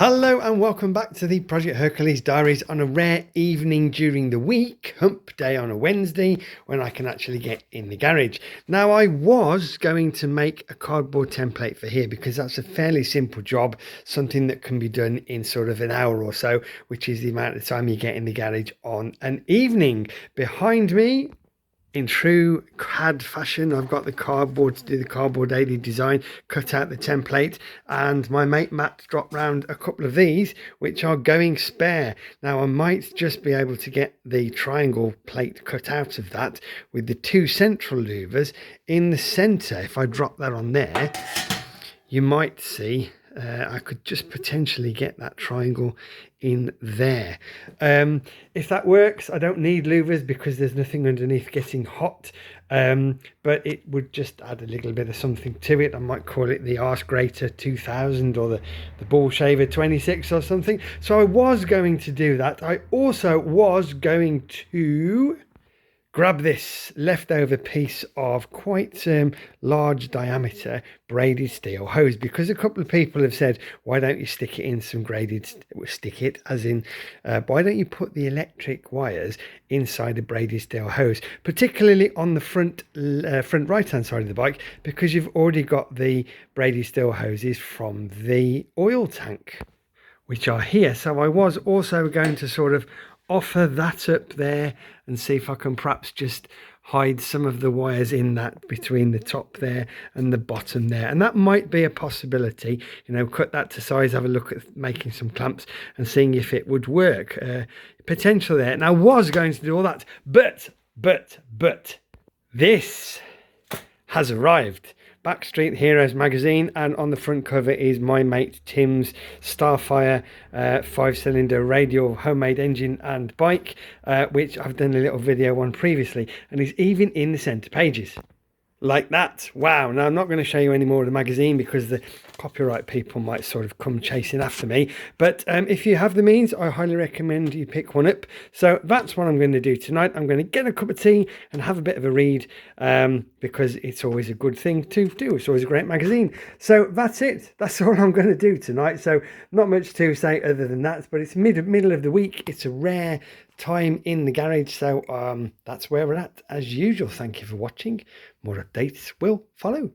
Hello and welcome back to the Project Hercules Diaries on a rare evening during the week, hump day on a Wednesday, when I can actually get in the garage. Now, I was going to make a cardboard template for here because that's a fairly simple job, something that can be done in sort of an hour or so, which is the amount of time you get in the garage on an evening. Behind me, in true CAD fashion, I've got the cardboard to do the cardboard daily design, cut out the template, and my mate Matt dropped round a couple of these which are going spare. Now I might just be able to get the triangle plate cut out of that with the two central louvers in the center. If I drop that on there, you might see I could just potentially get that triangle in there. If that works, I don't need louvers because there's nothing underneath getting hot, but it would just add a little bit of something to it. I might call it the Arse Grater 2000 or the Ball Shaver 26 or something. So I was going to do that. I also was going to grab this leftover piece of quite large diameter braided steel hose, because a couple of people have said, why don't you stick it in some why don't you put the electric wires inside a braided steel hose, particularly on the front right hand side of the bike, because you've already got the braided steel hoses from the oil tank, which are here. So I was also going to sort of offer that up there and see if I can perhaps just hide some of the wires in that between the top there and the bottom there, and that might be a possibility. You know, cut that to size, have a look at making some clamps and seeing if it would work. Potential there. And I was going to do all that, but this has arrived. Backstreet Heroes magazine, and on the front cover is my mate Tim's Starfire 5-cylinder radial homemade engine and bike, which I've done a little video on previously, and is even in the center pages like that. Wow. Now I'm not going to show you any more of the magazine because the copyright people might sort of come chasing after me, but if you have the means, I highly recommend you pick one up. So that's what I'm going to do tonight. I'm going to get a cup of tea and have a bit of a read, because it's always a good thing to do. It's always a great magazine. So that's it. That's all I'm going to do tonight. So not much to say other than that, but it's middle of the week. It's a rare time in the garage, so that's where we're at as usual. Thank you for watching. More updates will follow.